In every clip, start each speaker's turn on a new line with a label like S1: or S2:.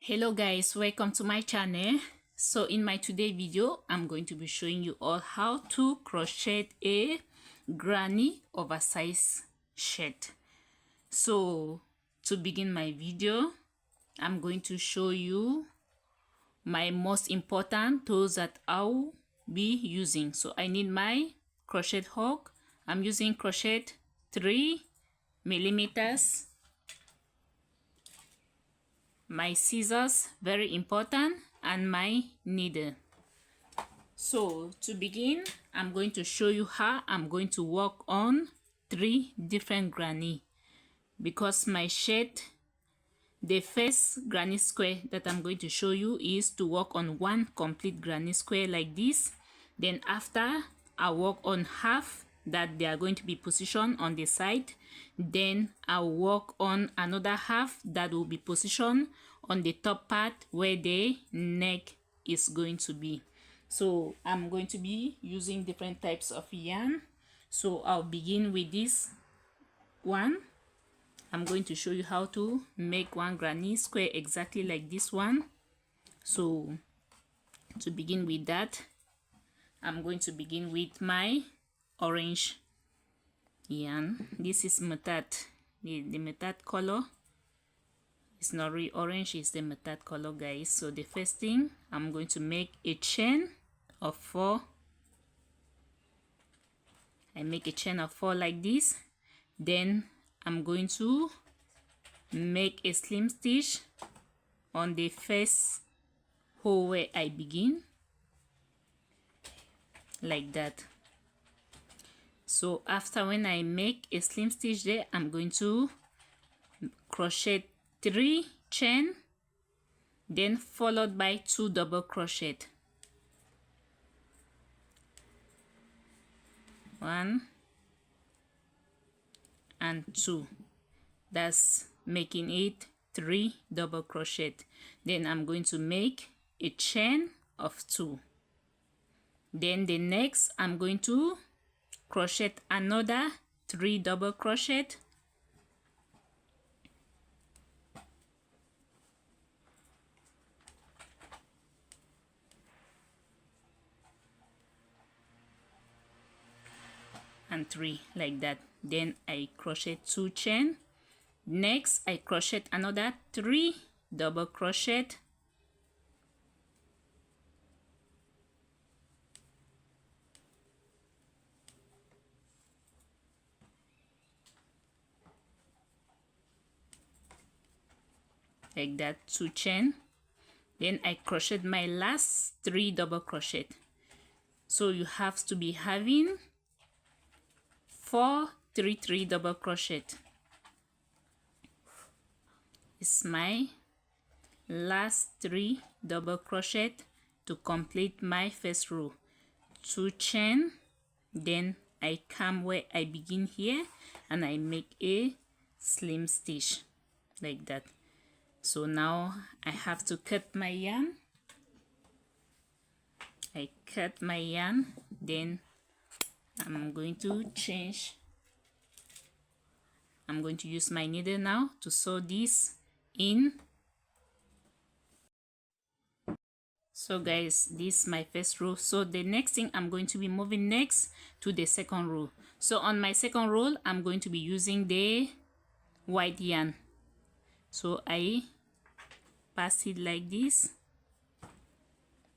S1: Hello guys, welcome to my channel. So in my today video I'm going to be showing you all how to crochet a granny oversized shirt. So to begin my video, I'm going to show you my most important tools that I'll be using. So I need my crochet hook. I'm using crochet 3mm, my scissors, very important, and my needle. So to begin, I'm going to show you how I'm going to work on 3 different granny, because my shirt, the first granny square that I'm going to show you is to work on 1 complete granny square like this. Then after, I work on half that they are going to be positioned on the side. Then I'll work on another half that will be positioned on the top part where the neck is going to be. So I'm going to be using different types of yarn. So I'll begin with this one. I'm going to show you how to make 1 granny square exactly like this one. So to begin with that, I'm going to begin with my orange yarn. This is mustard, the mustard color. It's not really orange, it's the mustard color, guys. So the first thing, I'm going to make a chain of 4. I make a chain of 4 like this. Then I'm going to make a slim stitch on the first hole where I begin, like that. So after, when I make a slim stitch there, I'm going to crochet 3 chain, then followed by 2 double crochet. 1 and 2. That's making it 3 double crochet. Then I'm going to make a chain of 2. Then the next, I'm going to crochet another 3 double crochet. And 3 like that. Then I crochet 2 chain. Next, I crochet another 3 double crochet. Like that, 2 chain. Then I crochet my last 3 double crochet. So you have to be having 4 3 double crochet. It's my last 3 double crochet to complete my first row. 2 chain, then I come where I begin here and I make a slim stitch like that. So now I have to cut my yarn. I cut my yarn, then I'm going to change. I'm going to use my needle now to sew this in. So guys, this is my first row. So the next thing, I'm going to be moving next to the second row. So on my second row, I'm going to be using the white yarn. So I pass it like this.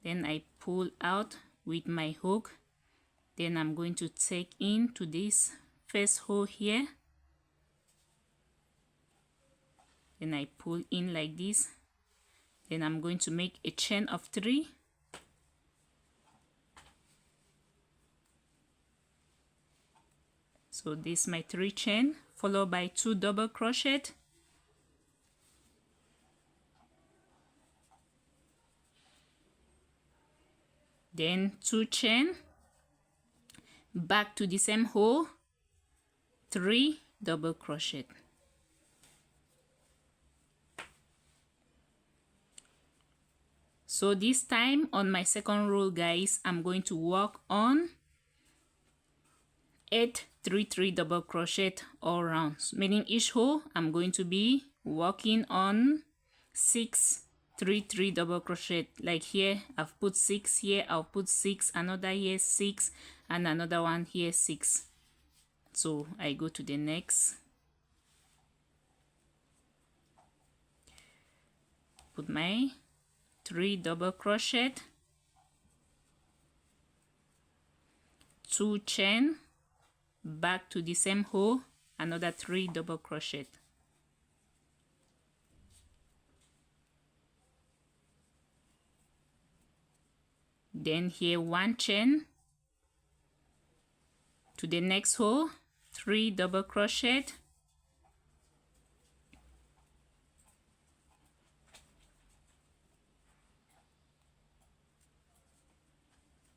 S1: Then I pull out with my hook. Then I'm going to take into this first hole here. Then I pull in like this. Then I'm going to make a chain of 3. So this is my 3 chain, followed by 2 double crochet. Then 2 chain, back to the same hole, 3 double crochet. So this time on my second row, guys, I'm going to work on 8 3 double crochet all around, meaning each hole I'm going to be working on 6 3 double crochet. Like here I've put 6, here I'll put 6, another here 6, and another one here 6. So I go to the next, put my 3 double crochet, 2 chain, back to the same hole, another 3 double crochet. Then here 1 chain to the next hole, 3 double crochet,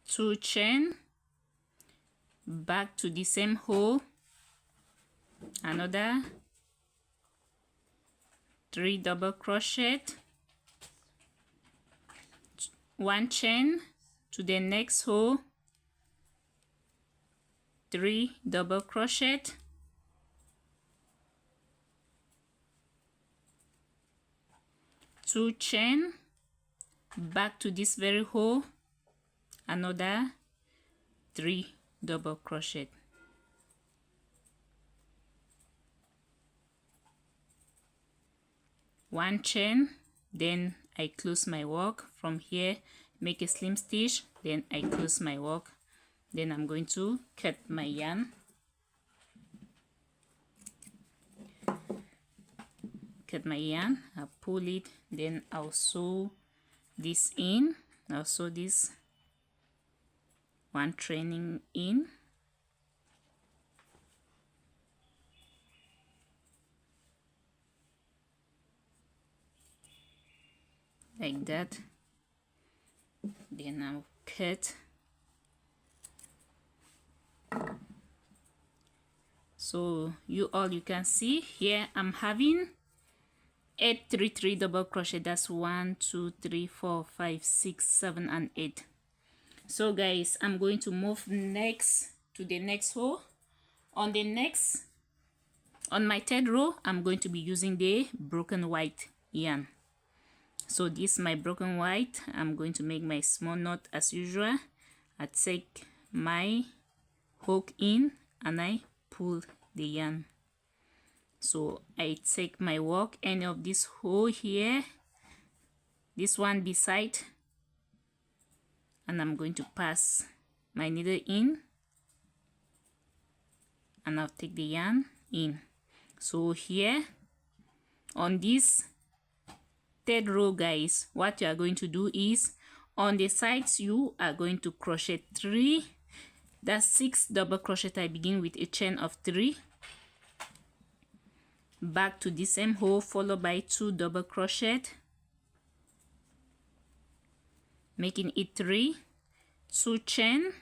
S1: 2 chain, back to the same hole, another 3 double crochet, 1 chain to the next hole, 3 double crochet, 2 chain, back to this very hole, another 3 double crochet. One chain, then I close my work from here, make a slim stitch, then I close my work. Then I'm going to cut my yarn. Cut my yarn, I'll pull it, then I'll sew this in. I'll sew this one training in. Like that. Then I'll cut. So you can see here I'm having 8 3 double crochet. That's 1 2 3 4 5 6 7 and 8. So guys, I'm going to move next to the next row. On my third row, I'm going to be using the broken white yarn. So this is my broken white. I'm going to make my small knot as usual. I take my hook in and I pull the yarn. So I take my work end of this hole here, this one beside, and I'm going to pass my needle in and I'll take the yarn in. So here on this third row guys, what you are going to do is on the sides you are going to crochet 3, that's 6 double crochet. I begin with a chain of 3, back to the same hole, followed by 2 double crochet, making it 3, 2 chain,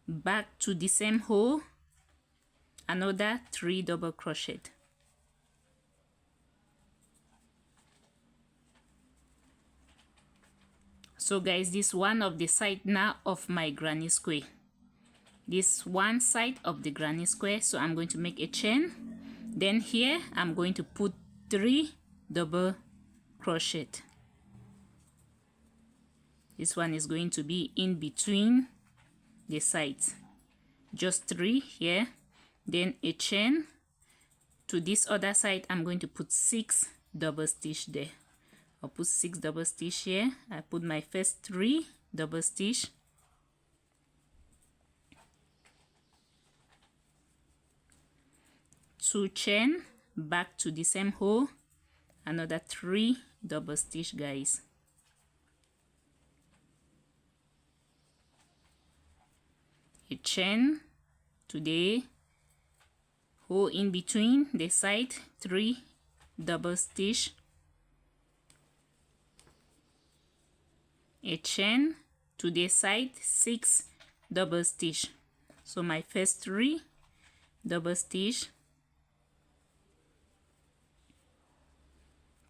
S1: back to the same hole, another 3 double crochet. So guys, this one of the side now of my granny square, this one side of the granny square. So I'm going to make a chain, then here I'm going to put 3 double crochet. This one is going to be in between the sides, just 3 here, then a chain to this other side. I'm going to put 6 double stitch there. I'll put 6 double stitch here. I put my first 3 double stitch, two chain, back to the same hole, another 3 double stitch guys. A chain to the hole in between the side, 3 double stitch, a chain to the side, 6 double stitch. So my first 3 double stitch,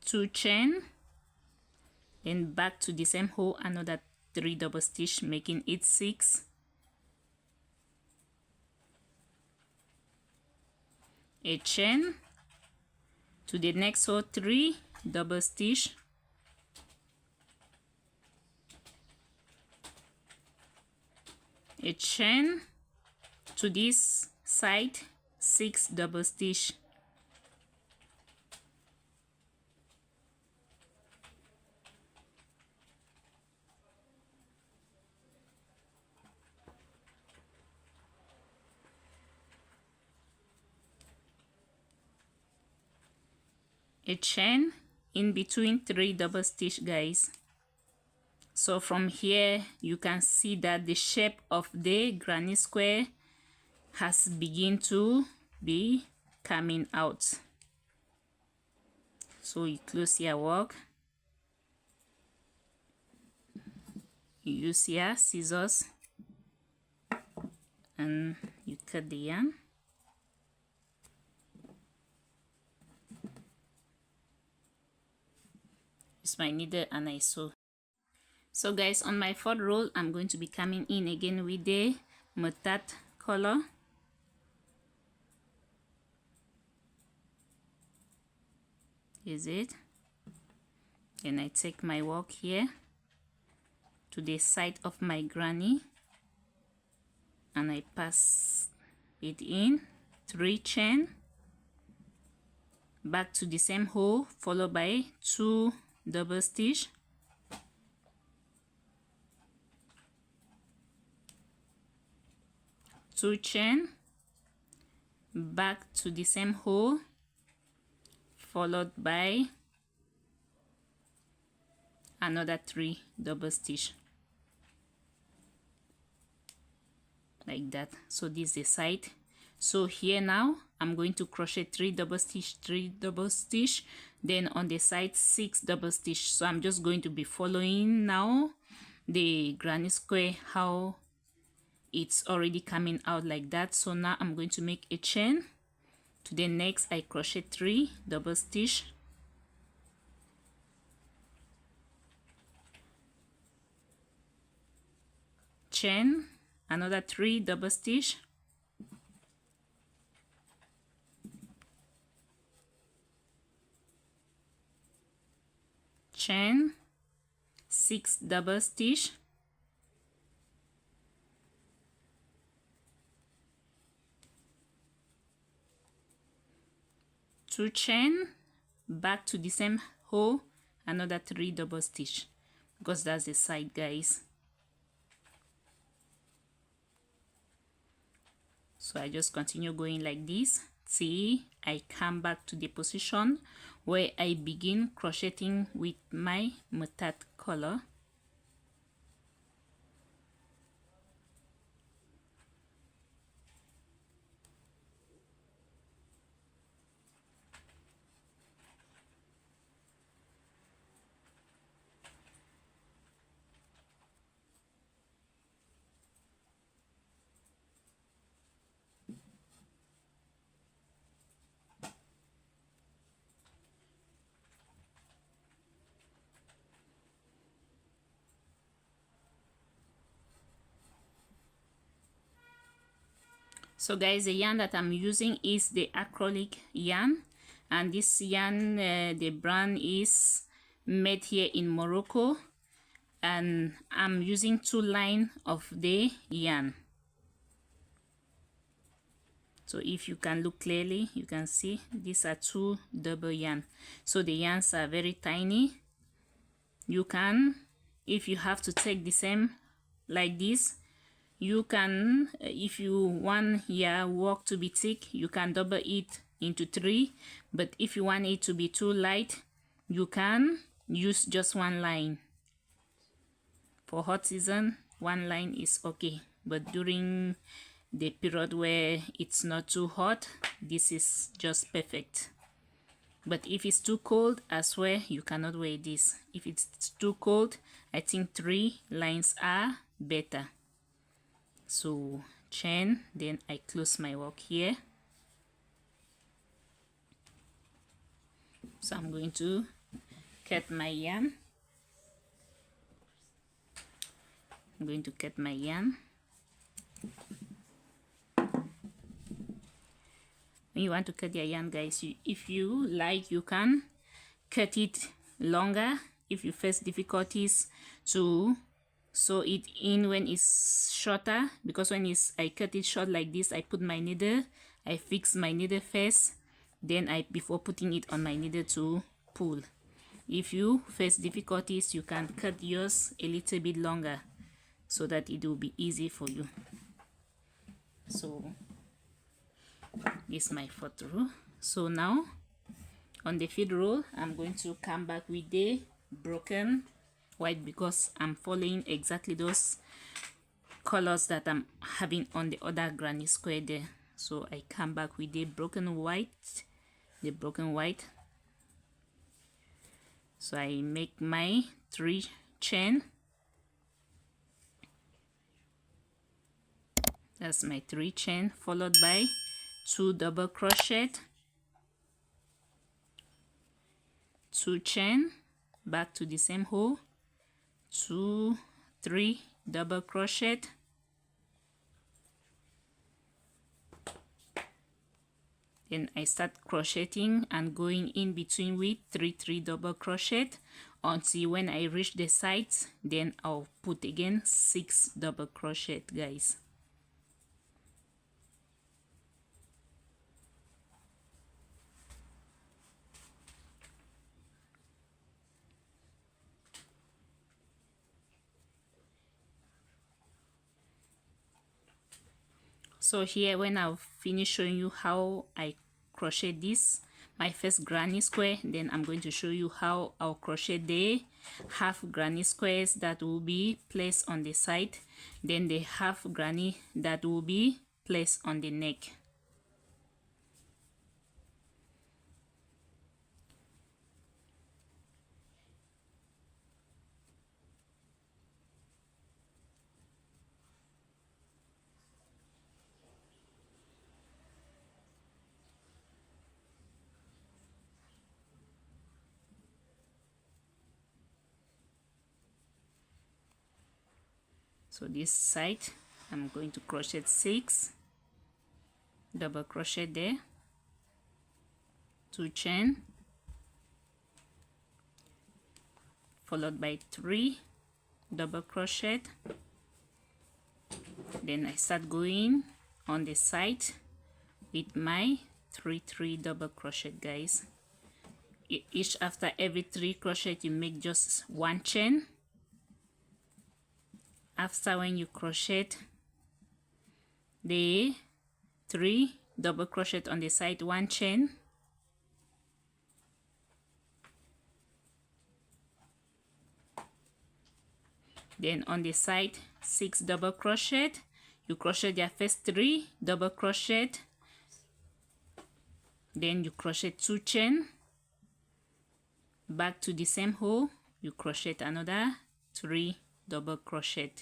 S1: 2 chain, then back to the same hole, another 3 double stitch, making it 6, a chain to the next hole, 3 double stitch, a chain to this side, 6 double stitch, a chain in between 3 double stitch, guys. So from here you can see that the shape of the granny square has begin to be coming out. So you close your work, you use your scissors and you cut the yarn. Use my needle and I sew. So guys, on my 4th row I'm going to be coming in again with the mustard color. Is it? Then I take my work here to the side of my granny and I pass it in 3 chain, back to the same hole, followed by 2 double stitch, two chain, back to the same hole, followed by another 3 double stitch, like that. So this is the side. So here now I'm going to crochet 3 double stitch, 3 double stitch, then on the side 6 double stitch. So I'm just going to be following now the granny square, how it's already coming out like that. So now I'm going to make a chain to the next. I crochet 3 double stitch, chain, another 3 double stitch, chain, 6 double stitch, two chain, back to the same hole, another 3 double stitch, because that's the side, guys. So I just continue going like this till I come back to the position where I begin crocheting with my mustard color. So guys, the yarn that I'm using is the acrylic yarn, and this yarn, the brand is made here in Morocco, and I'm using 2 lines of the yarn. So if you can look clearly, you can see these are 2 double yarn. So the yarns are very tiny. You can, if you have to take the same like this, you can, if you want your work to be thick, you can double it into 3, but if you want it to be too light, you can use just 1 line. For hot season, 1 line is okay, but during the period where it's not too hot, this is just perfect. But if it's too cold, I swear you cannot wear this. If it's too cold, I think 3 lines are better. So chain, then I close my work here. So I'm going to cut my yarn. I'm going to cut my yarn. When you want to cut your yarn, guys, if you like, you can cut it longer. If you face difficulties to sew it in when it's shorter, because when I cut it short like this, I put my needle, I fix my needle first, then before putting it on my needle to pull. If you face difficulties, you can cut yours a little bit longer so that it will be easy for you. So this is my 4th row. So now on the 5th row, I'm going to come back with the broken white, because I'm following exactly those colors that I'm having on the other granny square there. So I come back with the broken white, so I make my 3 chain. That's my 3 chain, followed by 2 double crochet, 2 chain, back to the same hole, 2, 3 double crochet, then I start crocheting and going in between with 3 double crochet until when I reach the sides, then I'll put again 6 double crochet, guys. So here, when I've finished showing you how I crochet this, my first granny square, then I'm going to show you how I'll crochet the half granny squares that will be placed on the side, then the half granny that will be placed on the neck. So this side, I'm going to crochet 6 double crochet there, 2 chain, followed by 3 double crochet. Then I start going on the side with my 3 double crochet, guys. Each after every 3 crochet, you make just 1 chain. After when you crochet the 3 double crochet on the side, 1 chain, then on the side 6 double crochet, you crochet your first 3 double crochet, then you crochet 2 chain, back to the same hole, you crochet another 3 double crochet,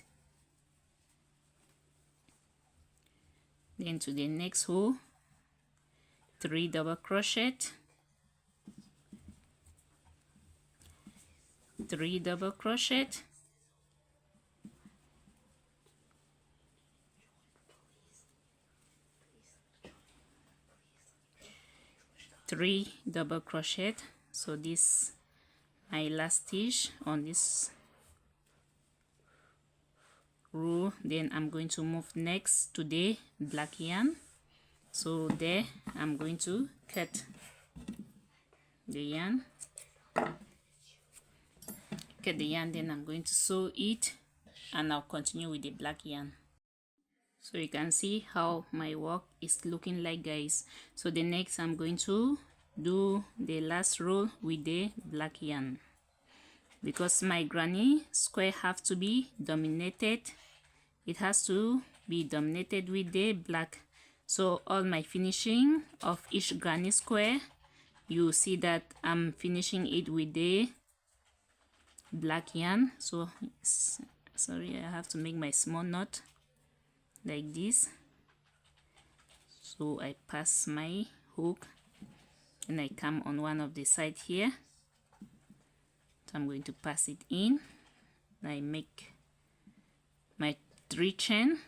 S1: then to the next hole, 3 double crochet, 3 double crochet, 3 double crochet. So this my last stitch on this row. Then I'm going to move next to the black yarn. So there I'm going to cut the yarn, then I'm going to sew it, and I'll continue with the black yarn. So you can see how my work is looking like, guys. So the next I'm going to do the last row with the black yarn, because my granny square have to be dominated. It has to be dominated with the black. So all my finishing of each granny square, you see that I'm finishing it with the black yarn. So sorry, I have to make my small knot like this. So I pass my hook and I come on one of the side here. So I'm going to pass it in. I make my 3 chain,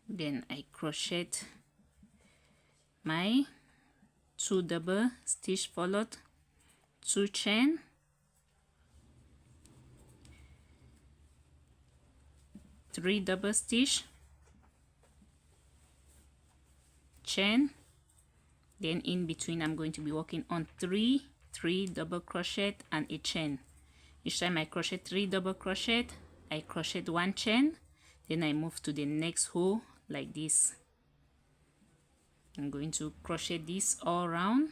S1: then I crochet my 2 double stitch followed 2 chain, 3 double stitch, chain, then in between I'm going to be working on 3 double crochet and a chain. Each time I crochet 3 double crochet, I crochet 1 chain, then I move to the next row like this. I'm going to crochet this all around.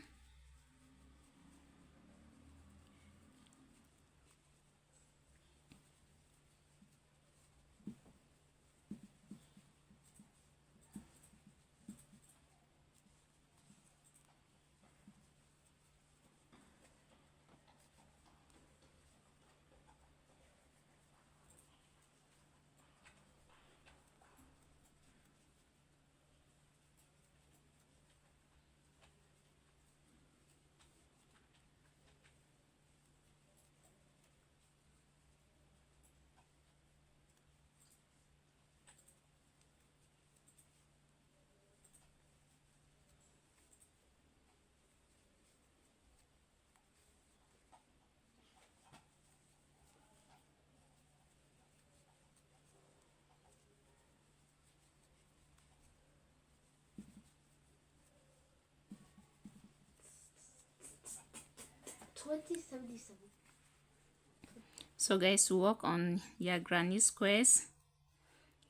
S1: So guys, to work on your granny squares,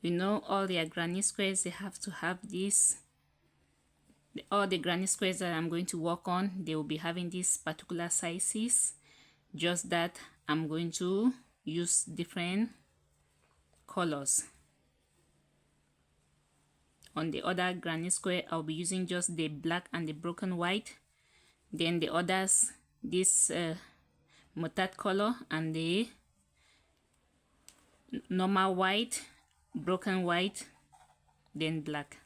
S1: you know all your granny squares, they have to have this. All the granny squares that I'm going to work on, they will be having these particular sizes, just that I'm going to use different colors. On the other granny square, I'll be using just the black and the broken white. Then the others, this mustard color and the normal white, broken white, then black.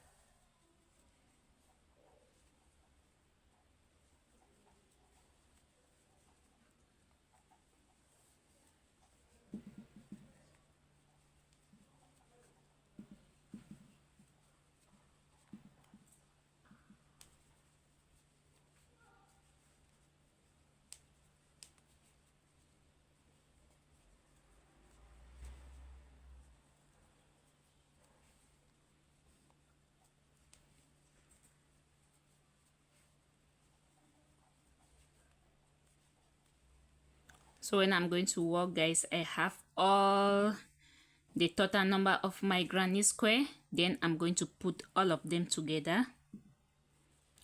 S1: So when I'm going to work, guys, I have all the total number of my granny square. Then I'm going to put all of them together.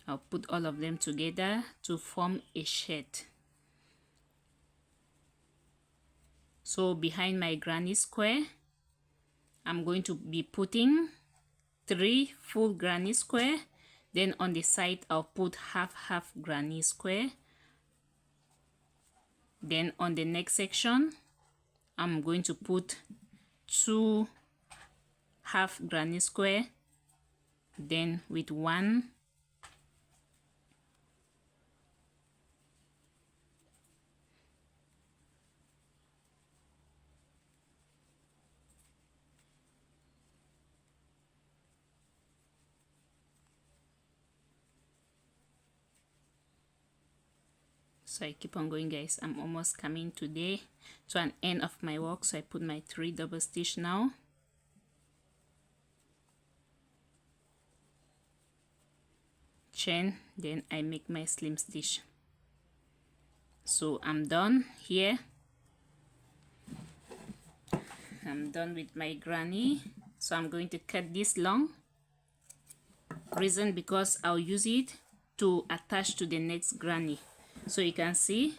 S1: I'll put all of them together to form a shirt. So behind my granny square, I'm going to be putting 3 full granny square. Then on the side, I'll put half granny square. Then on the next section, I'm going to put 2 half granny square, then with 1 so I keep on going, guys. I'm almost coming today to an end of my work, so I put my 3 double stitch now. Chain, then I make my slim stitch. So I'm done here. I'm done with my granny, so I'm going to cut this long. Reason because I'll use it to attach to the next granny. So you can see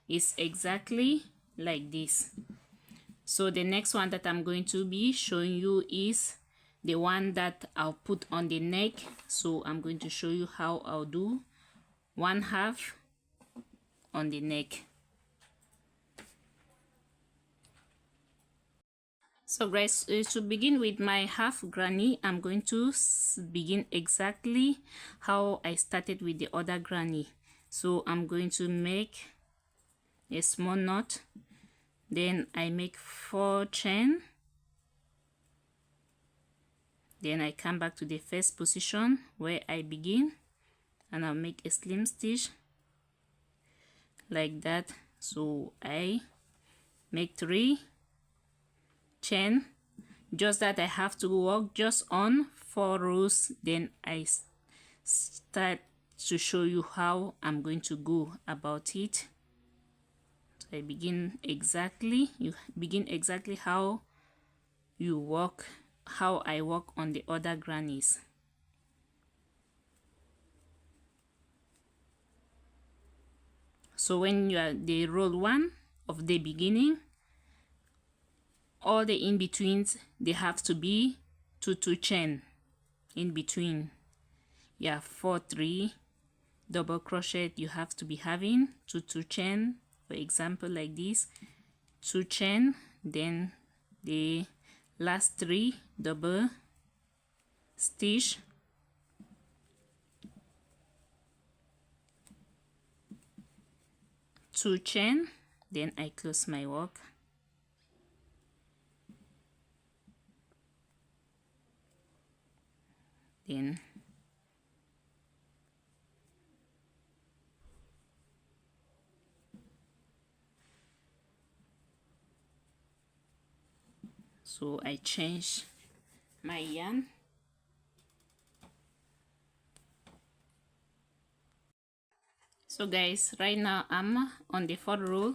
S1: it's exactly like this. So the next one that I'm going to be showing you is the one that I'll put on the neck. So I'm going to show you how I'll do 1/2 on the neck. So guys, to begin with my half granny, I'm going to begin exactly how I started with the other granny. So I'm going to make a small knot, then I make 4 chain, then I come back to the first position where I begin, and I'll make a slim stitch like that. So I make 3 chain, just that I have to work just on 4 rows, then I start to show you how I'm going to go about it. So I begin exactly, you begin exactly how you work, how I work on the other grannies. So when you are the row 1 of the beginning, all the in-betweens, they have to be 2 chain in between. Yeah, 4 3 double crochet you have to be having 2 chain, for example like this, 2 chain, then the last 3 double stitch, two chain, then I close my work. Then so I change my yarn. So guys, right now I'm on the 4th row.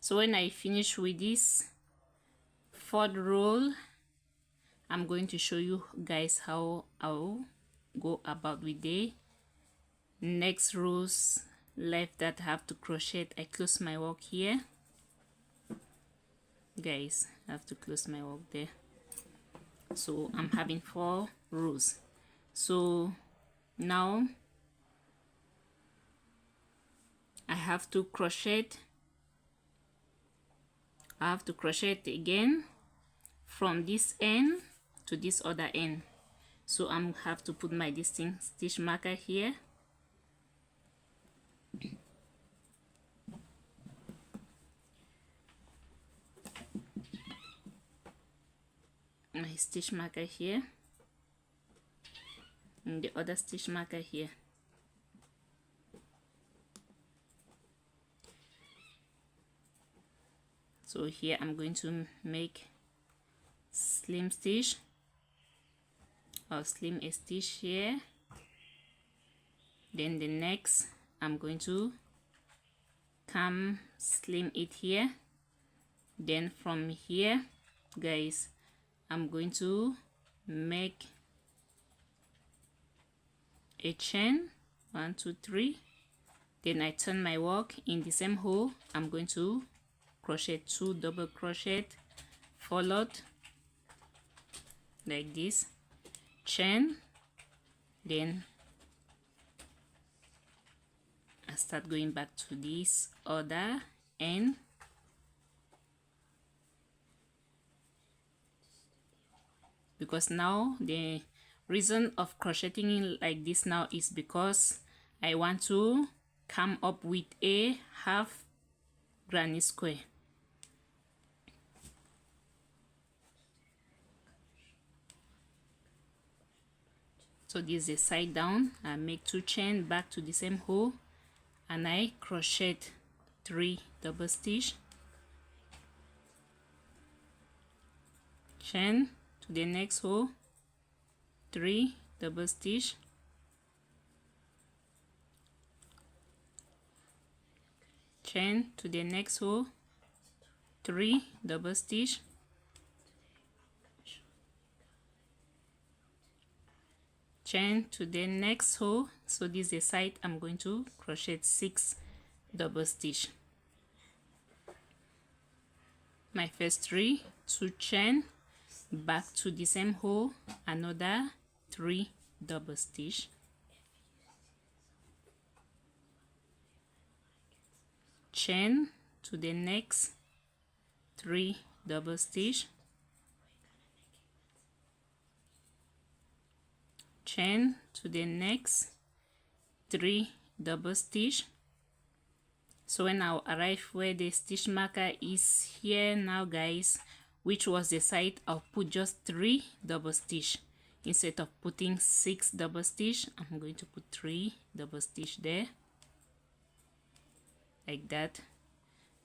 S1: So when I finish with this 4th row, I'm going to show you guys how I'll go about with the next rows left that have to crochet. I close my work here, guys. I have to close my work there. So I'm having 4 rows. So now I have to crochet. I have to crochet again from this end to this other end. So I'm have to put my distinct stitch marker here. My stitch marker here and the other stitch marker here. So here I'm going to make slim stitch or slim a stitch here. Then the next I'm going to come slim it here. Then from here, guys, I'm going to make a chain 1 2 3. Then I turn my work in the same hole. I'm going to crochet 2 double crochet, followed like this, chain, then I start going back to this other end. Because now the reason of crocheting like this now is because I want to come up with a half granny square. So this is a side down. I make 2 chain back to the same hole and I crochet 3 double stitch, chain to the next hole, 3 double stitch, chain to the next hole, 3 double stitch, chain to the next hole. So this is the side I'm going to crochet 6 double stitch. My first 3, 2 chain, back to the same hole, another 3 double stitch, chain to the next 3 double stitch, chain to the next 3 double stitch. So when I arrive where the stitch marker is here now, guys, which was the side, I'll put just 3 double stitch instead of putting 6 double stitch. I'm going to put 3 double stitch there like that.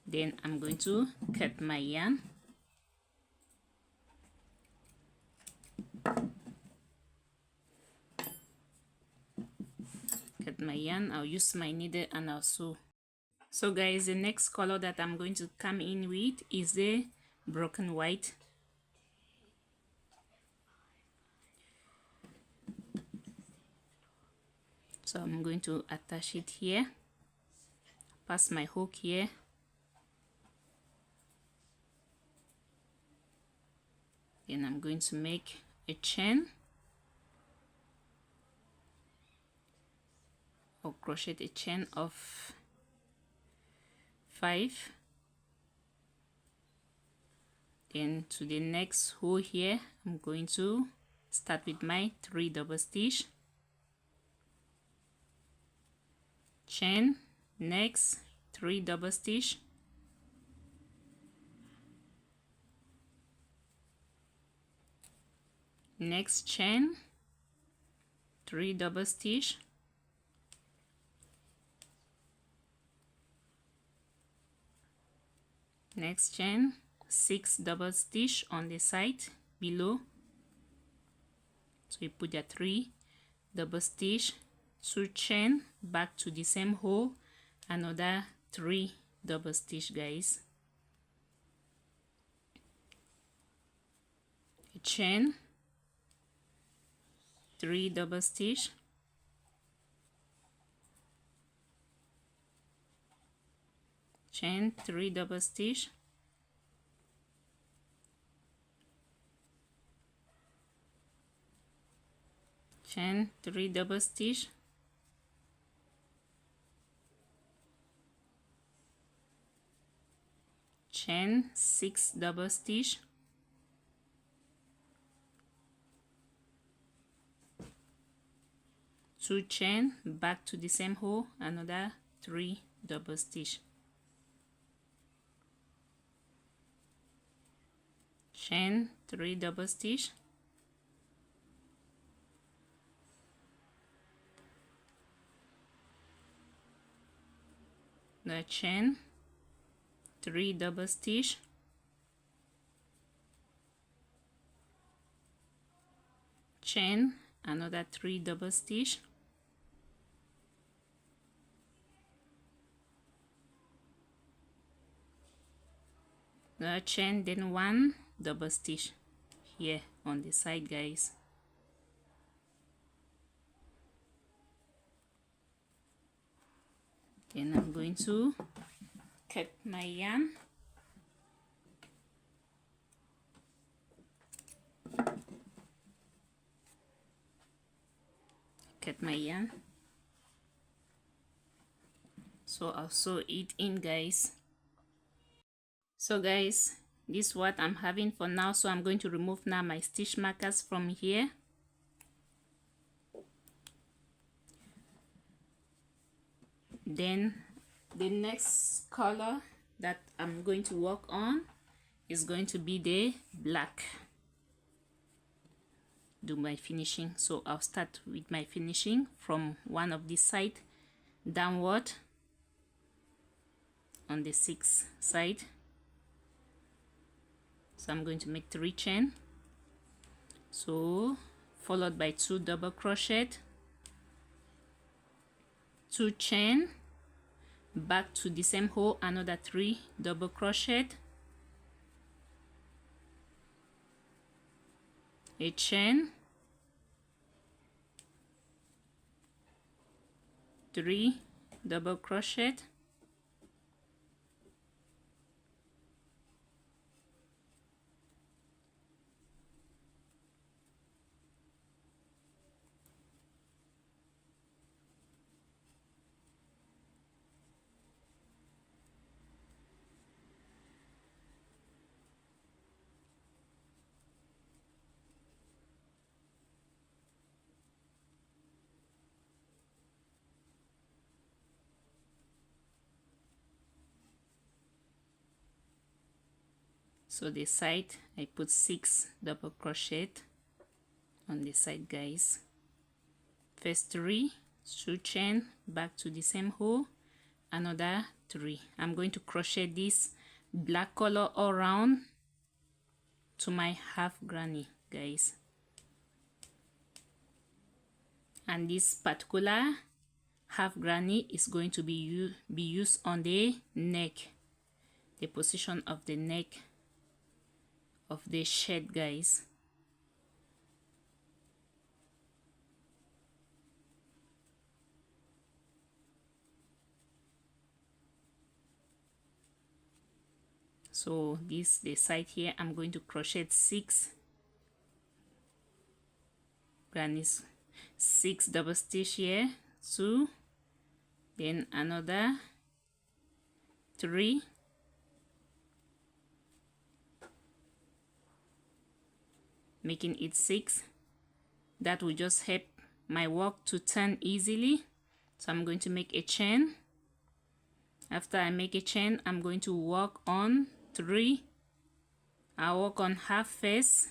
S1: Then I'm going to cut my yarn. Cut my yarn. I'll use my needle and I'll sew. So guys, the next color that I'm going to come in with is the broken white. So I'm going to attach it here, pass my hook here, then I'm going to make a chain or crochet a chain of 5. Then to the next hole here, I'm going to start with my 3 double stitch, chain, next 3 double stitch, next chain, 3 double stitch, next chain, 6 double stitch on the side below. So you put your 3 double stitch, 2 chain, back to the same hole, another 3 double stitch, guys, a chain, 3 double stitch, chain, 3 double stitch, chain, 3 double stitch, chain, 6 double stitch, two chain, back to the same hole, another 3 double stitch, chain, 3 double stitch, the chain, 3 double stitch, chain, another 3 double stitch, the chain, then 1 double stitch here on the side, guys. Then I'm going to cut my yarn. Cut my yarn. So I'll sew it in, guys. So guys, this is what I'm having for now. So I'm going to remove now my stitch markers from here. Then the next color that I'm going to work on is going to be the black. Do my finishing. So I'll start with my finishing from one of this side downward on the 6th side. So I'm going to make 3 chain, so followed by 2 double crochet, 2 chain, back to the same hole, another 3 double crochet, a chain, 3 double crochet, so the side I put 6 double crochet on the side, guys. First 3, 2 chain, back to the same hole, another 3. I'm going to crochet this black color all around to my half granny, guys. and this particular half granny is going to be used on the neck, the position of the neck of the shirt, guys. So this the side here, I'm going to crochet 6 grannies, 6 double stitch here, 2, then another 3, making it 6. That will just help my work to turn easily. So I'm going to make a chain. After I make a chain, I'm going to work on 3. I'll work on half first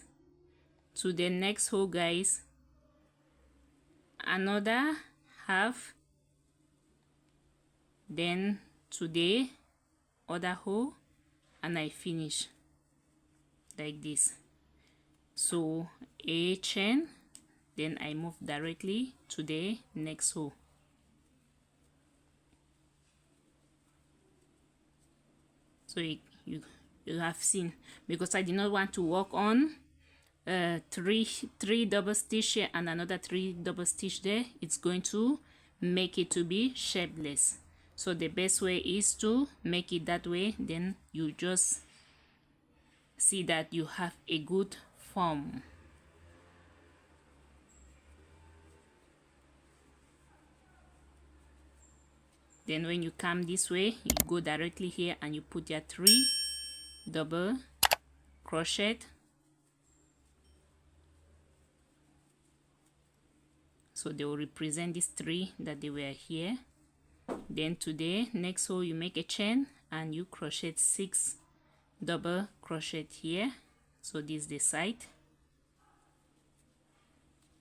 S1: to the next hole, guys, another half, then to the other hole, and I finish like this. So a chain, then I move directly to the next hole. So you have seen, because I did not want to work on three double stitch here and another 3 double stitch there, it's going to make it to be shapeless. So the best way is to make it that way, then you just see that you have a good form. Then when you come this way, you go directly here and you put your 3 double crochet. So they will represent these 3 that they were here. Then to the next hole, you make a chain and you crochet 6 double crochet here. So this is the side.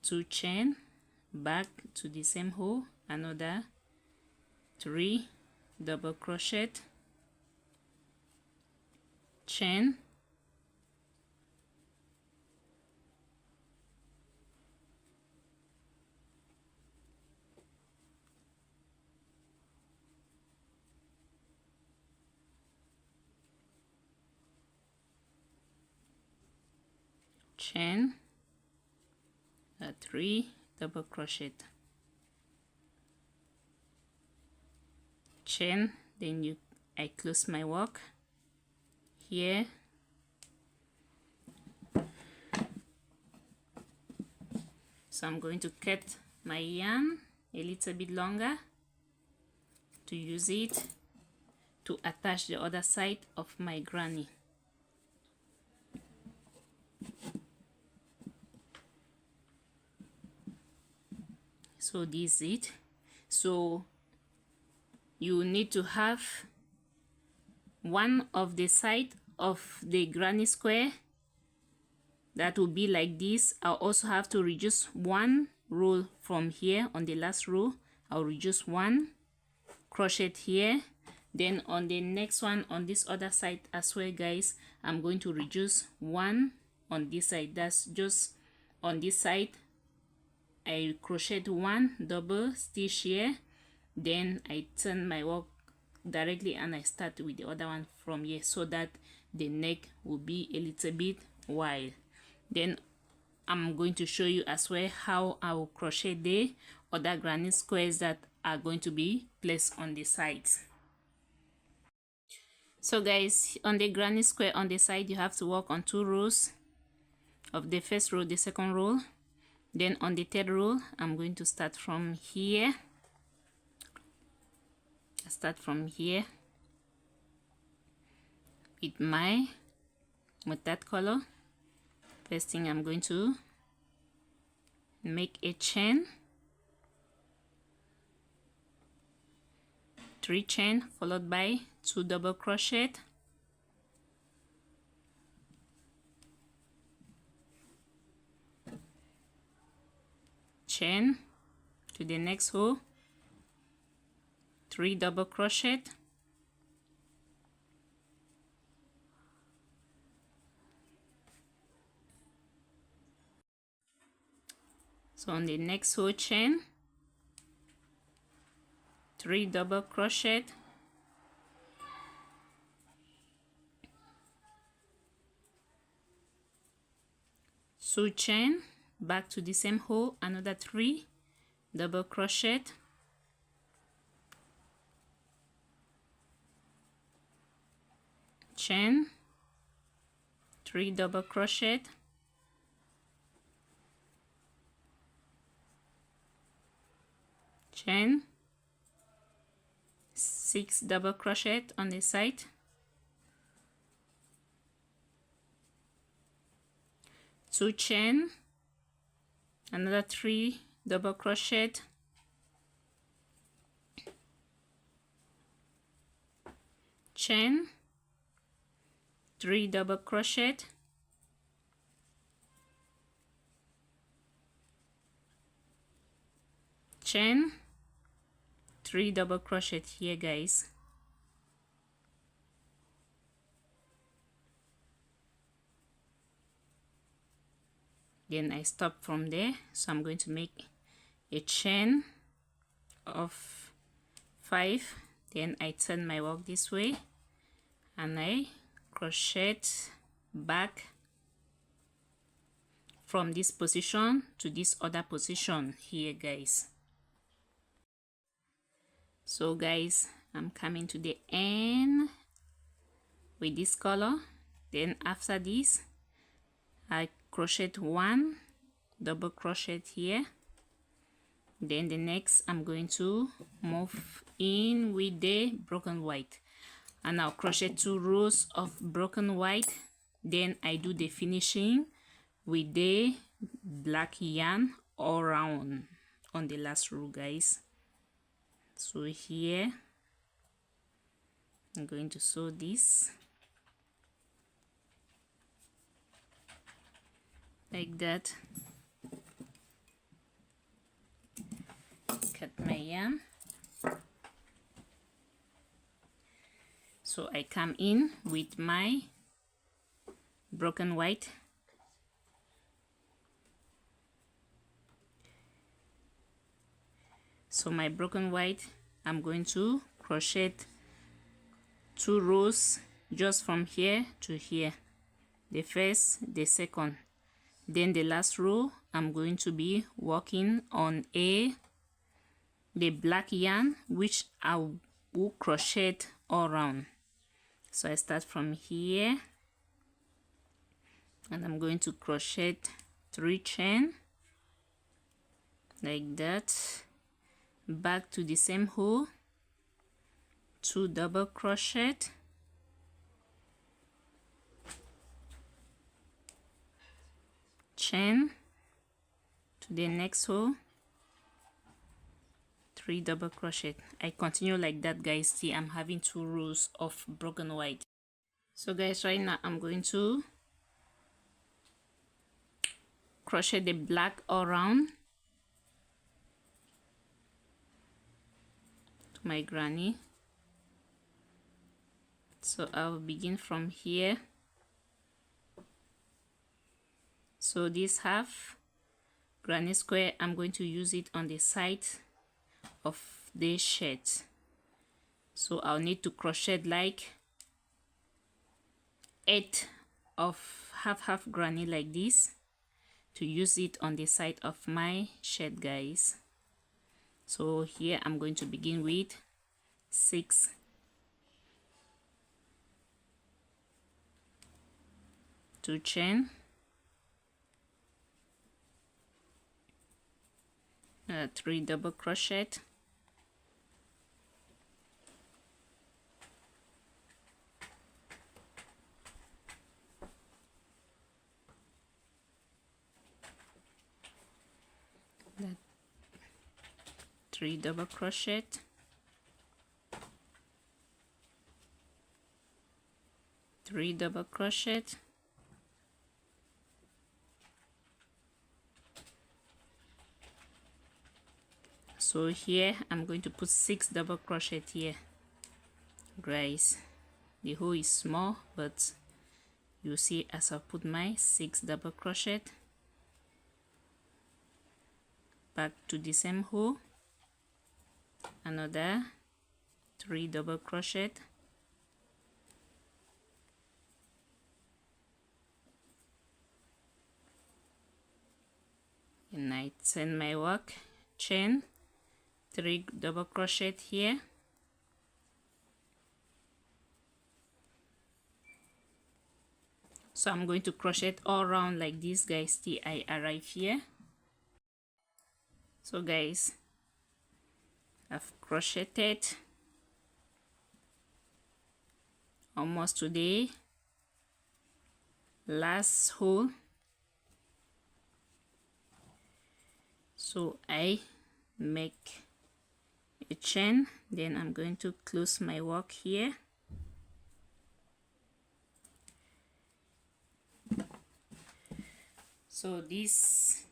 S1: 2 chain, back to the same hole, another 3 double crochet, chain, chain, 3 double crochet, chain, then I close my work here. So I'm going to cut my yarn a little bit longer to use it to attach the other side of my granny. So this is it. So you need to have one of the side of the granny square that will be like this. I'll also have to reduce 1 row from here. On the last row, I'll reduce 1 crochet here. Then on the next one, on this other side as well, guys, I'm going to reduce 1 on this side. That's just on this side. I crochet 1 double stitch here, then I turn my work directly and I start with the other one from here, so that the neck will be a little bit wide. Then I'm going to show you as well how I will crochet the other granny squares that are going to be placed on the sides. So guys, on the granny square on the side, you have to work on 2 rows of the first row, the second row. Then on the third row, I'm going to start from here. I start from here with my mustard color. First thing, I'm going to make a chain, 3 chain followed by 2 double crochet, chain to the next hole, 3 double crochet, so on the next hole chain 3 double crochet, two chain, back to the same hole, another 3 double crochet, chain, 3 double crochet, chain, 6 double crochet on the side, two chain, another 3 double crochet, chain, 3 double crochet, chain, 3 double crochet here, guys. Then I stop from there, so I'm going to make a chain of 5. Then I turn my work this way and I crochet back from this position to this other position here, guys. So guys, I'm coming to the end with this color. Then after this, I crochet 1 double crochet here. Then the next, I'm going to move in with the broken white, and I'll crochet 2 rows of broken white. Then I do the finishing with the black yarn all around on the last row, guys. So here I'm going to sew this like that. Cut my yarn. So I come in with my broken white. So my broken white, I'm going to crochet 2 rows just from here to here, the first, the second. Then the last row, I'm going to be working on the black yarn, which I will crochet all around. So I start from here and I'm going to crochet 3 chain like that, back to the same hole, 2 double crochet, chain to the next hole, 3 double crochet. I continue like that, guys. See, I'm having 2 rows of broken white. So guys, right now I'm going to crochet the black all around to my granny. So I'll begin from here. So this half granny square, I'm going to use it on the side of the shirt. So I'll need to crochet like 8 of half granny like this to use it on the side of my shirt, guys. So here I'm going to begin with 6, two chain, 3 double crochet, that 3 double crochet, 3 double crochet, so here I'm going to put 6 double crochet here, guys. The hole is small, but you see as I put my 6 double crochet, back to the same hole, another 3 double crochet, and I turn my work, chain, 3 double crochet here, so I'm going to crochet all around like this, guys, till I arrive here. So guys, I've crocheted almost to the last hole, so I make a chain, then I'm going to close my work here. So this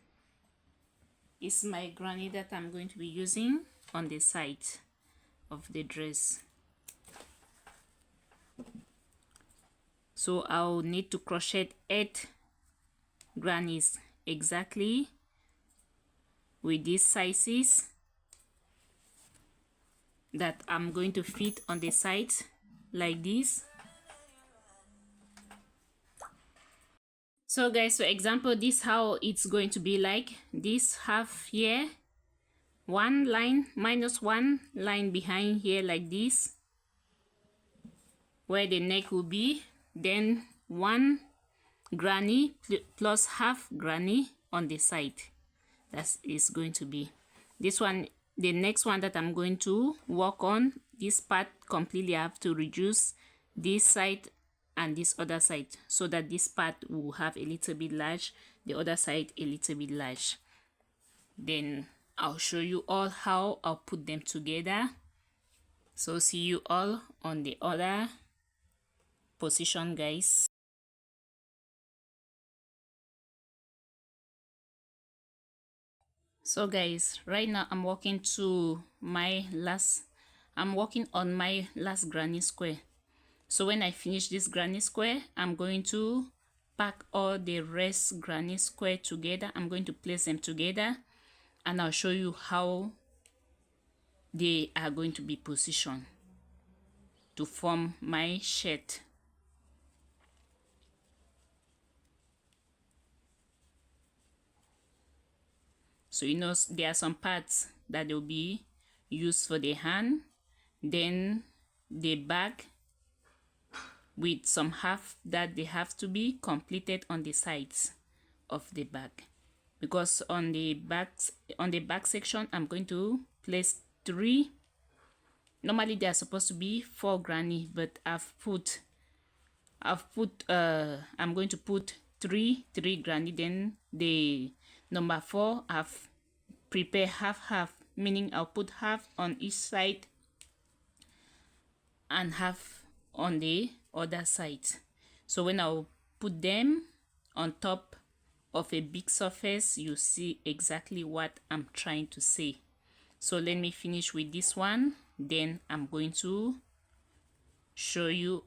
S1: is my granny that I'm going to be using on the side of the dress. So I'll need to crochet 8 grannies exactly with these sizes that I'm going to fit on the sides like this. So guys, for example, this how it's going to be like. This half here, one line minus one line behind here like this, where the neck will be, then one granny plus half granny on the side. That is going to be this one. The next one that I'm going to work on, this part completely, I have to reduce this side and this other side so that this part will have a little bit large, the other side a little bit large. Then I'll show you all how I'll put them together. So see you all on the other position, guys. So guys, right now I'm working on my last granny square. So when I finish this granny square, I'm going to pack all the rest granny square together. I'm going to place them together and I'll show you how they are going to be positioned to form my shirt. So you know there are some parts that will be used for the hand, then the back with some half that they have to be completed on the sides of the back, because on the back section I'm going to place 3. Normally they are supposed to be 4 granny, but I'm going to put 3 granny. Then the number 4 I've prepared half, meaning I'll put half on each side and half on the other side. So when I'll put them on top of a big surface, you see exactly what I'm trying to say. So let me finish with this one, then I'm going to show you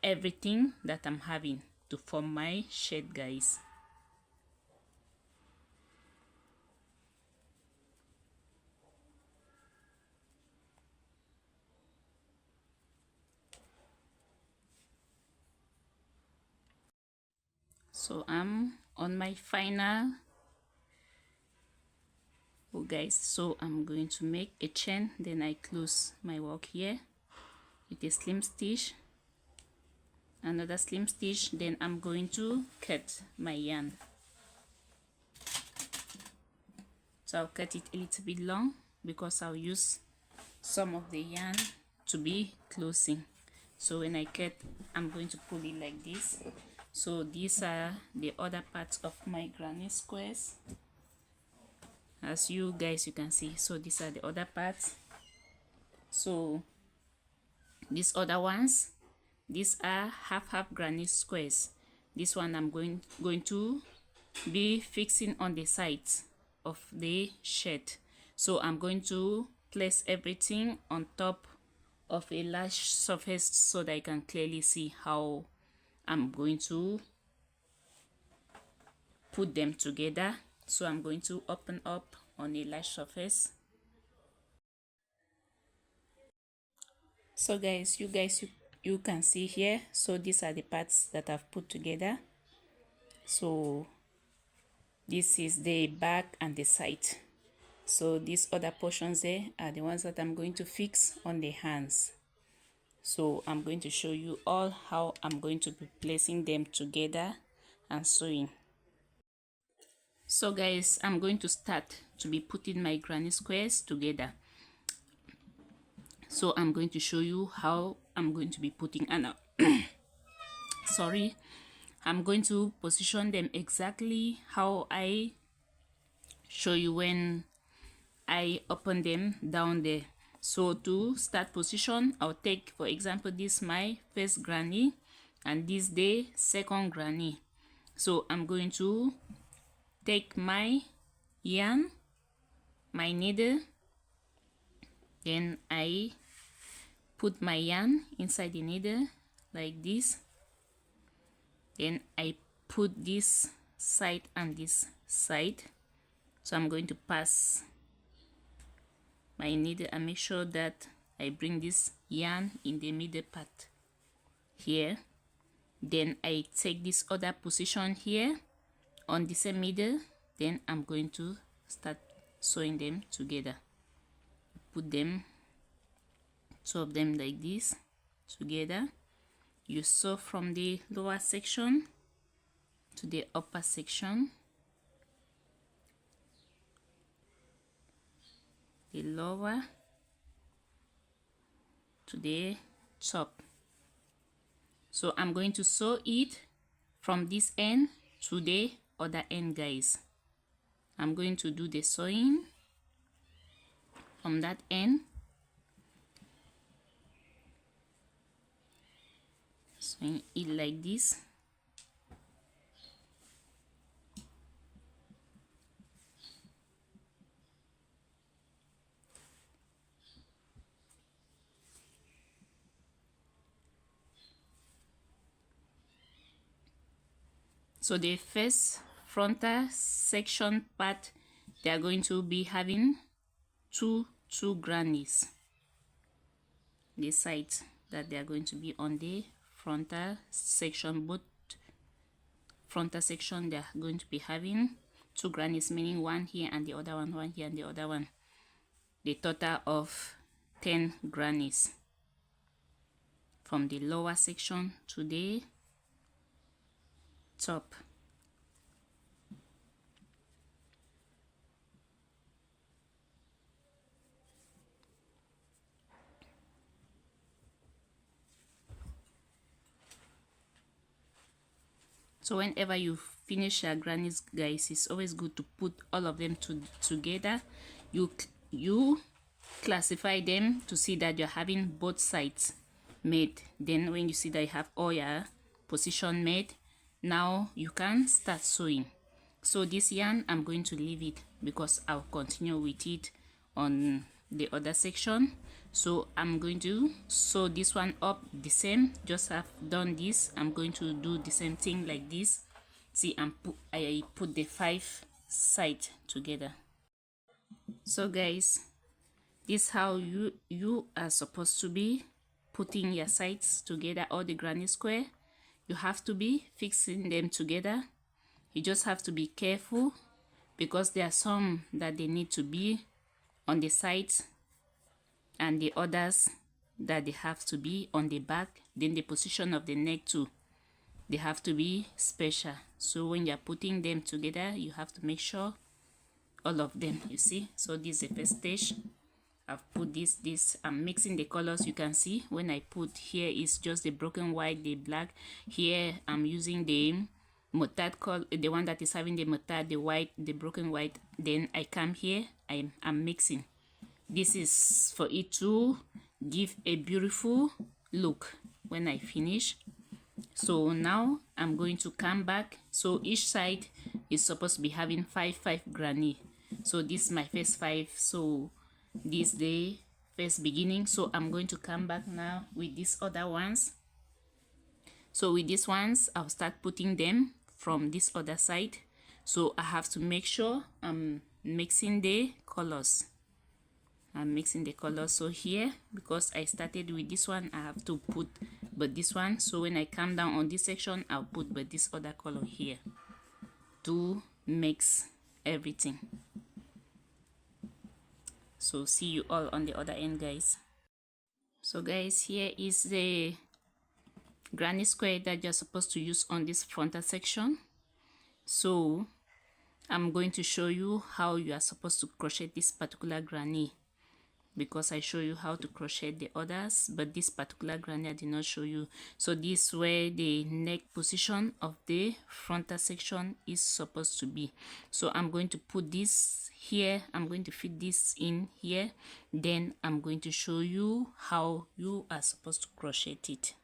S1: everything that I'm having to form my shirt, guys. So I'm on my final, guys. So I'm going to make a chain, then I close my work here with a slim stitch, another slim stitch, then I'm going to cut my yarn. So I'll cut it a little bit long because I'll use some of the yarn to be closing. So when I cut, I'm going to pull it like this. So these are the other parts of my granny squares, as you guys, you can see. So these are the other parts. So these other ones, these are half granny squares. This one I'm going to be fixing on the sides of the shirt. So I'm going to place everything on top of a large surface so that I can clearly see how I'm going to put them together. So I'm going to open up on a large surface. So guys, you can see here, so these are the parts that I've put together. So this is the back and the side. So these other portions there are the ones that I'm going to fix on the hands. So I'm going to show you all how I'm going to be placing them together and sewing. So guys, I'm going to start to be putting my granny squares together. So I'm going to show you how I'm going to be putting, and sorry, I'm going to position them exactly how I show you when I open them down there. So to start position, I'll take, for example, this my first granny and this the second granny. So I'm going to take my yarn, my needle, then I put my yarn inside the needle like this, then I put this side and this side. So I'm going to pass my needle and make sure that I bring this yarn in the middle part here. Then I take this other position here on the same middle, then I'm going to start sewing them together. Put them, two of them like this together. You sew from the lower section to the upper section, the lower to the top. So I'm going to sew it from this end to the other end, guys. I'm going to do the sewing from that end, sewing it like this. So the first frontal section part, they are going to be having two grannies, the sides that they are going to be on the frontal section. Both frontal section, they are going to be having two grannies, meaning one here and the other one here and the other one. The total of 10 grannies from the lower section to the top. So whenever you finish your grannies, guys, it's always good to put all of them together. You classify them to see that you're having both sides made. Then when you see that you have all your position made, now you can start sewing. So this yarn, I'm going to leave it because I'll continue with it on the other section. So I'm going to sew this one up the same, just have done this. I'm going to do the same thing like this. See, I put the 5 sides together. So guys, this is how you are supposed to be putting your sides together, all the granny square. You have to be fixing them together. You just have to be careful because there are some that they need to be on the sides and the others that they have to be on the back. Then the position of the neck too, they have to be special. So when you're putting them together, you have to make sure all of them, you see. So this is the first stage. I've put this I'm mixing the colors. You can see when I put here is just the broken white, the black. Here I'm using the mustard color, the one that is having the mustard, the white, the broken white. Then I come here, I'm mixing. This is for it to give a beautiful look when I finish. So now I'm going to come back. So each side is supposed to be having 5 granny. So this is my first 5. So this is the first beginning. So I'm going to come back now with these other ones. So with these ones, I'll start putting them from this other side. So I have to make sure I'm mixing the colors. I'm mixing the color. So here, because I started with this one, I have to put but this one. So when I come down on this section, I'll put but this other color here to mix everything. So see you all on the other end, guys. So guys, here is the granny square that you're supposed to use on this frontal section. So I'm going to show you how you are supposed to crochet this particular granny, because I show you how to crochet the others, but this particular granny I did not show you. So this is where the neck position of the frontal section is supposed to be. So I'm going to put this here, I'm going to fit this in here, then I'm going to show you how you are supposed to crochet it.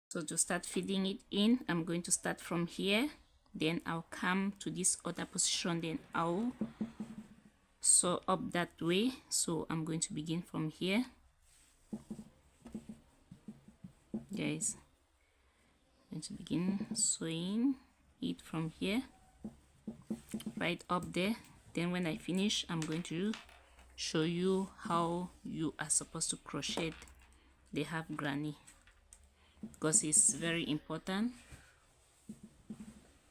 S1: So to start fitting it in, I'm going to start from here, then I'll come to this other position, then I'll sew up that way. So I'm going to begin from here, guys. I'm going to begin sewing it from here right up there. Then when I finish, I'm going to show you how you are supposed to crochet the half granny, because it's very important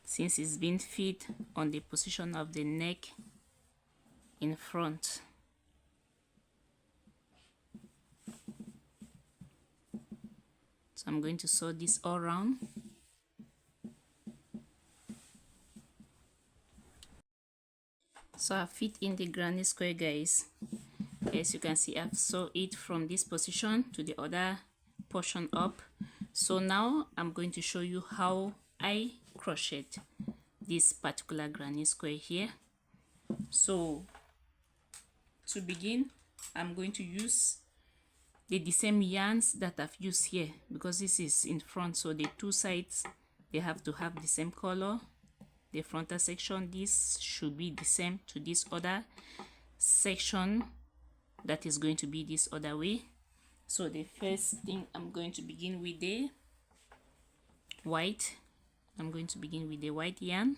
S1: since it's been fit on the position of the neck in front. So I'm going to sew this all around. So I fit in the granny square, guys. As you can see, I've sewed it from this position to the other portion up. So now I'm going to show you how I crochet this particular granny square here. So to begin, I'm going to use the same yarns that I've used here, because this is in front, so the two sides, they have to have the same color. The frontal section, this should be the same to this other section that is going to be this other way. So the first thing, I'm going to begin with the white. I'm going to begin with the white yarn.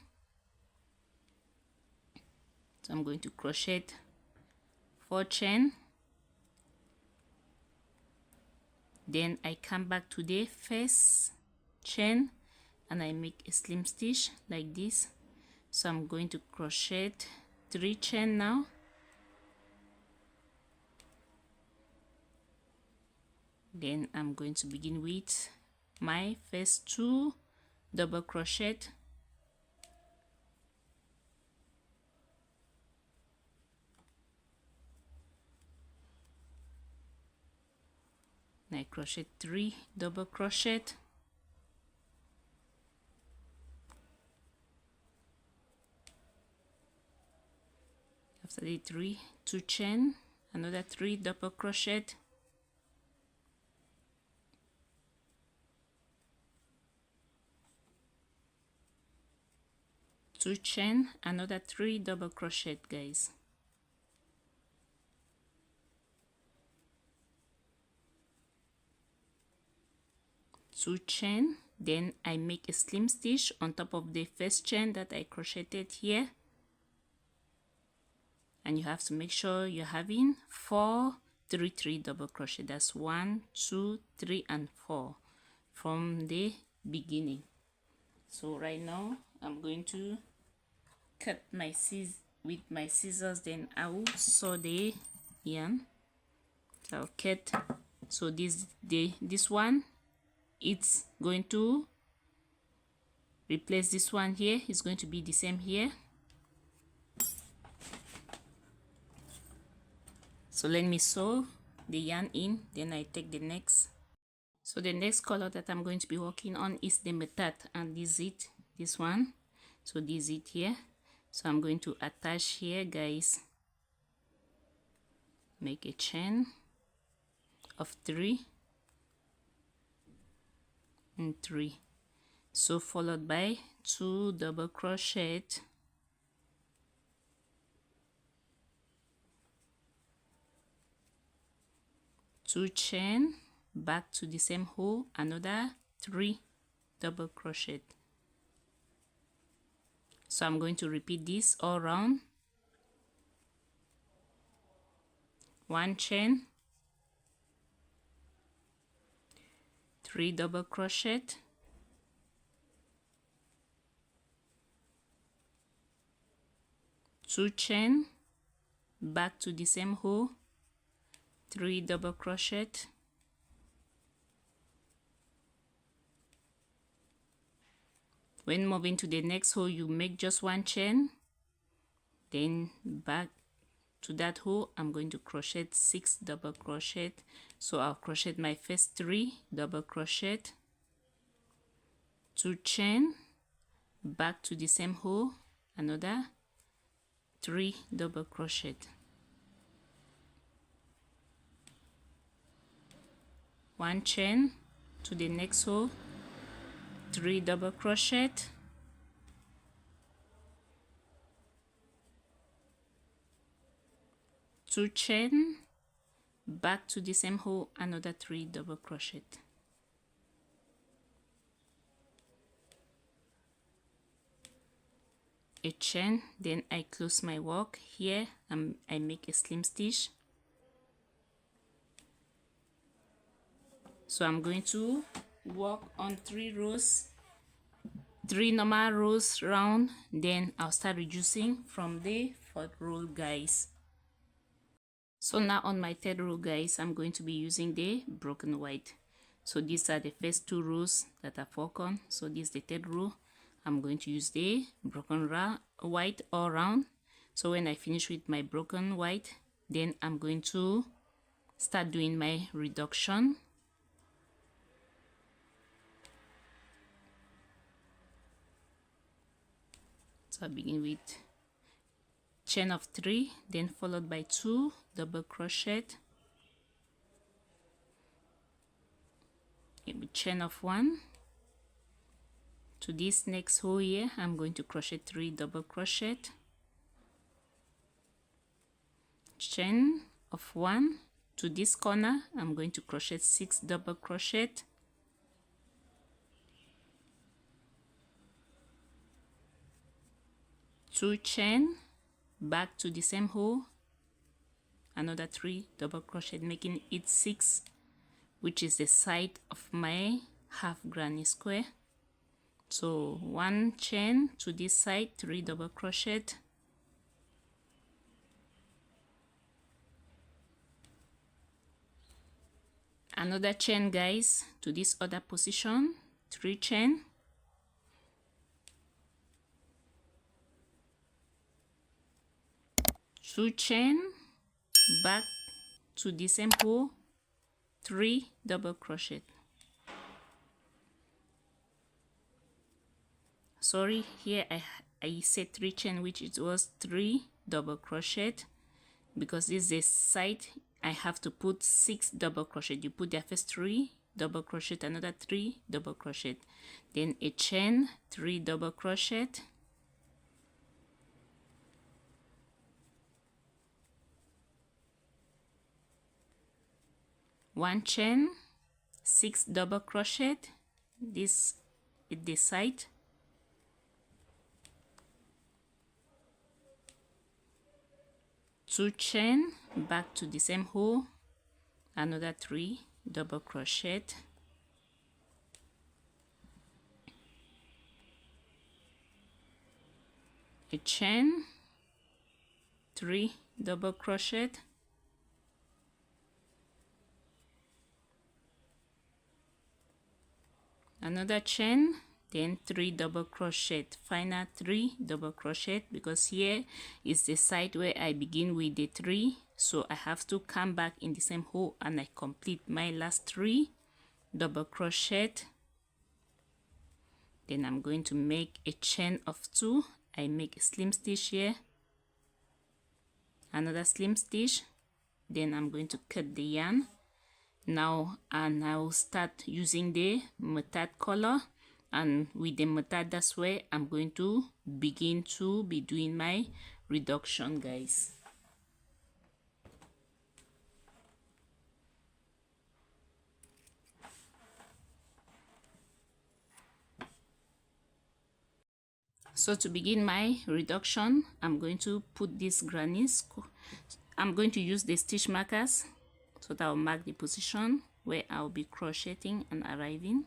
S1: So I'm going to crochet 4 chain, then I come back to the first chain and I make a slim stitch like this. So I'm going to crochet 3 chain now, then I'm going to begin with my first 2 double crochet, and I crochet 3 double crochet, after the 3, 2 chain, another 3 double crochet, 2 chain, another 3 double crochet, guys. Two chain, then I make a slim stitch on top of the first chain that I crocheted here, and you have to make sure you're having 4 3 3 double crochet. That's 1 2 3 and 4 from the beginning. So right now I'm going to cut my with my scissors, then I will sew the yarn. So I'll cut. So this one, it's going to replace this one here. It's going to be the same here. So let me sew the yarn in, then I take the next. So the next color that I'm going to be working on is the method, and this is it, this one. So this is it here. So I'm going to attach here, guys. Make a chain of 3 and 3, so followed by 2 double crochet, 2 chain, back to the same hole, another 3 double crochet. So I'm going to repeat this all around 1 chain, 3 double crochet, 2 chain, back to the same hole, 3 double crochet, when moving to the next hole you make just 1 chain, then back to that hole I'm going to crochet 6 double crochet. So I'll crochet my first 3 double crochet, 2 chain, back to the same hole, another 3 double crochet, 1 chain to the next hole, 3 double crochet, 2 chain, back to the same hole, another 3 double crochet, a chain, then I close my work. Here I make a slim stitch. So I'm going to work on 3 rows, 3 normal rows round, then I'll start reducing from the 4th row, guys. So now on my 3rd row, guys, I'm going to be using the broken white. So these are the first 2 rows that I've worked on. So this is the 3rd row. I'm going to use the broken white all around. So when I finish with my broken white, then I'm going to start doing my reduction. So I begin with chain of 3, then followed by 2 double crochet, chain of 1. To this next hole here I'm going to crochet 3 double crochet, chain of 1. To this corner I'm going to crochet 6 double crochet, 2 chain, back to the same hole, another 3 double crochet, making it 6, which is the side of my half granny square. So 1 chain to this side, 3 double crochet, another chain, guys, to this other position, 3 chain, 2 chain, back to the same hole, 3 double crochet. Sorry, here I said 3 chain, which it was 3 double crochet, because this is the side I have to put 6 double crochet. You put the first 3 double crochet, another 3 double crochet, then a chain, 3 double crochet, one chain, 6 double crochet, this is the side, two chain, back to the same hole, another 3 double crochet, a chain, 3 double crochet, another chain, then 3 double crochet, final 3 double crochet, because here is the side where I begin with the 3, so I have to come back in the same hole and I complete my last 3 double crochet. Then I'm going to make a chain of 2. I make a slim stitch here, another slim stitch, then I'm going to cut the yarn now, and I will start using the mustard color, and with the mustard, that's where I'm going to begin to be doing my reduction, guys. So to begin my reduction, I'm going to put this granny I'm going to use the stitch markers so that I'll mark the position where I'll be crocheting and arriving.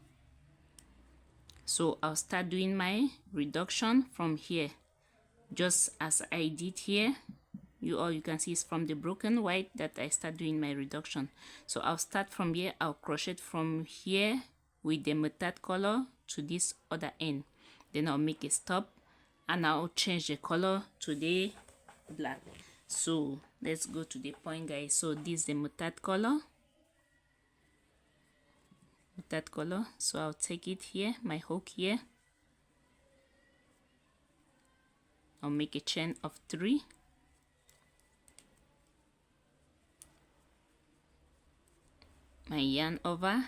S1: So I'll start doing my reduction from here, just as I did here. You can see it's from the broken white that I start doing my reduction. So I'll start from here. I'll crochet from here with the mustard color to this other end. Then I'll make a stop and I'll change the color to the black. So let's go to the point, guys. So this is the mustard color. So I'll take it here, my hook here. I'll make a chain of 3. My yarn over,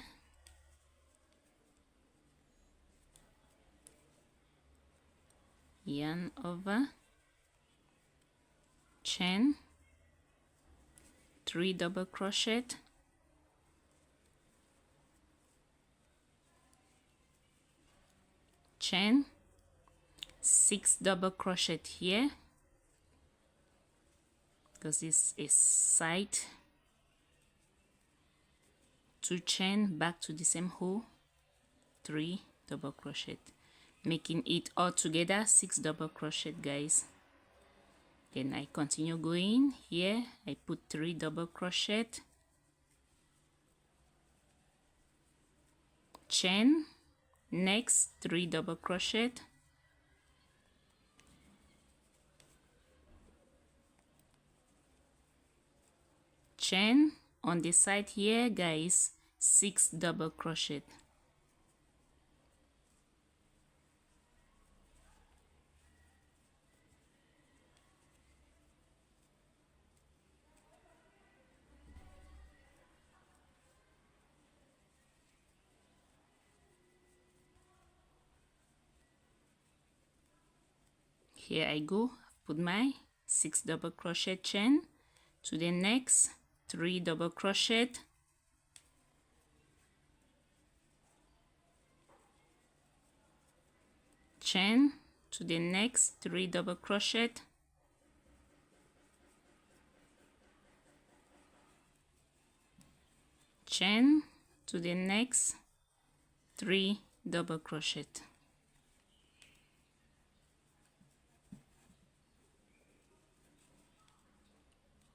S1: yarn over, chain, 3 double crochet, chain, 6 double crochet here because this is side, 2 chain, back to the same hole, 3 double crochet, making it all together 6 double crochet, guys. Then I continue going here. I put 3 double crochet, chain, next 3 double crochet, chain on the side here, guys, 6 double crochet, here I go, put my 6 double crochet chain to the next 3 double crochet, chain to the next 3 double crochet, chain to the next 3 double crochet,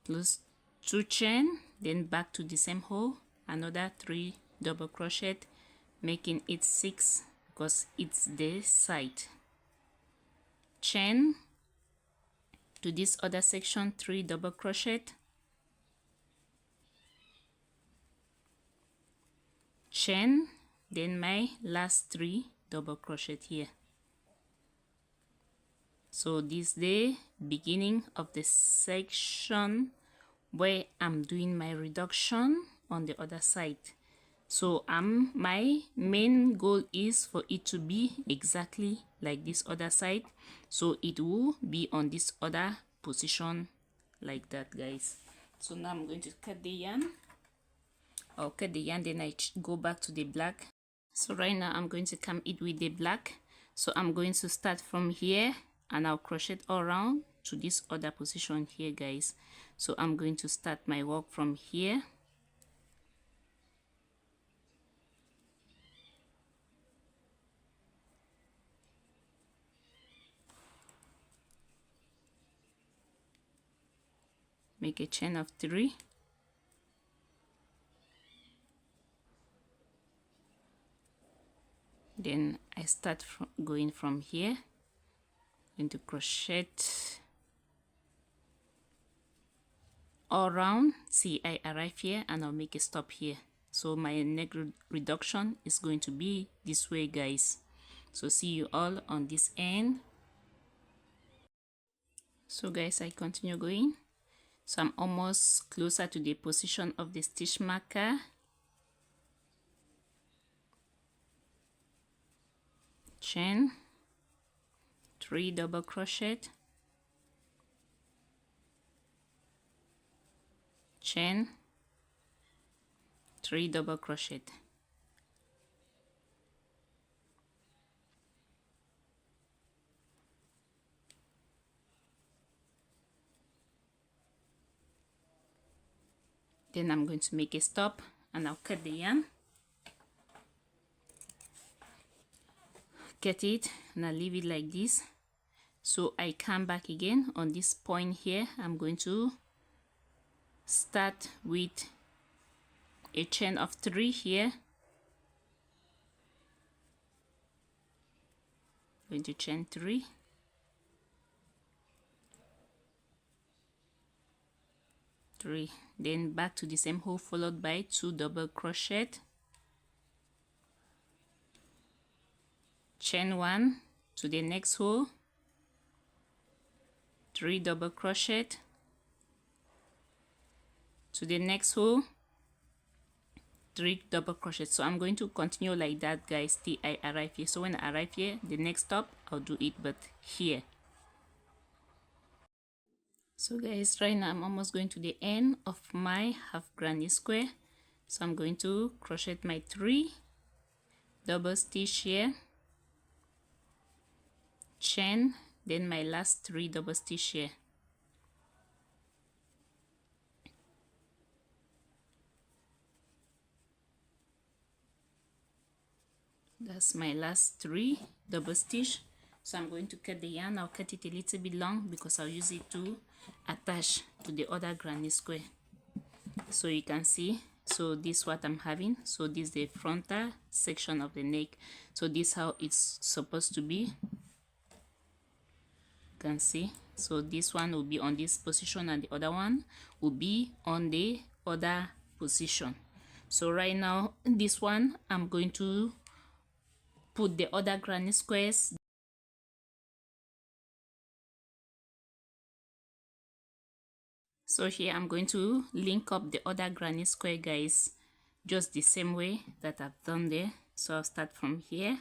S1: plus 2 chain, then back to the same hole, another 3 double crochet, making it 6 because it's the side, chain to this other section, 3 double crochet, chain, then my last 3 double crochet here. So this is the beginning of the section where I'm doing my reduction on the other side. So my main goal is for it to be exactly like this other side, so it will be on this other position like that, guys. So now I'm going to cut the yarn. I'll cut the yarn, then I go back to the black. So right now I'm going to come in with the black. So I'm going to start from here and I'll crochet all around to this other position here, guys. So I'm going to start my work from here. Make a chain of 3. Then I start going from here, going to crochet all around. See, I arrive here and I'll make a stop here. So my neck reduction is going to be this way, guys. So see you all on this end. So guys, I continue going. So I'm almost closer to the position of the stitch marker. Chain, 3 double crochet, chain, 3 double crochet, Then I'm going to make a stop and I'll cut the yarn, cut it, and I'll leave it like this. So I come back again on this point here. I'm going to start with a chain of 3 here. Going to chain 3, then back to the same hole, followed by 2 double crochet, chain 1 to the next hole, 3 double crochet to the next hole, 3 double crochet. So I'm going to continue like that, guys, till I arrive here. So when I arrive here, the next stop I'll do it, but here. So guys, right now I'm almost going to the end of my half granny square. So I'm going to crochet my 3 double stitch here, chain, then my last 3 double stitch here. That's my last 3 double stitch. So I'm going to cut the yarn. I'll cut it a little bit long because I'll use it to attach to the other granny square. So you can see, so this is what I'm having. So this is the frontal section of the neck. So this is how it's supposed to be. You can see, so this one will be on this position and the other one will be on the other position. So right now, this one I'm going to put the other granny squares. So here I'm going to link up the other granny square, guys, just the same way that I've done there. So I'll start from here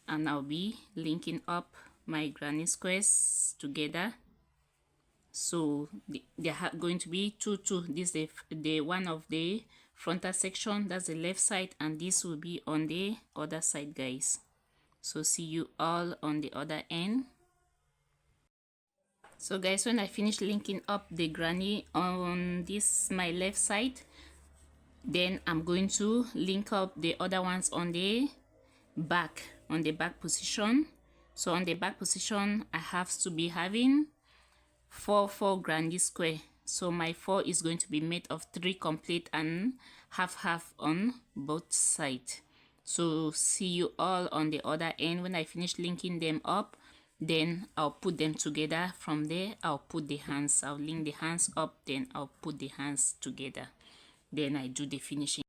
S1: and I'll be linking up my granny squares together. So they are going to be 2 2. This is the one of the frontal section, that's the left side, and this will be on the other side, guys. So see you all on the other end. So guys, when I finish linking up the granny on this my left side, then I'm going to link up the other ones on the back position. So on the back position, I have to be having 4 granny square. So my 4 is going to be made of 3 complete and half on both sides. So see you all on the other end. When I finish linking them up, then I'll put them together. From there I'll put the hands, I'll link the hands up, then I'll put the hands together, then I do the finishing.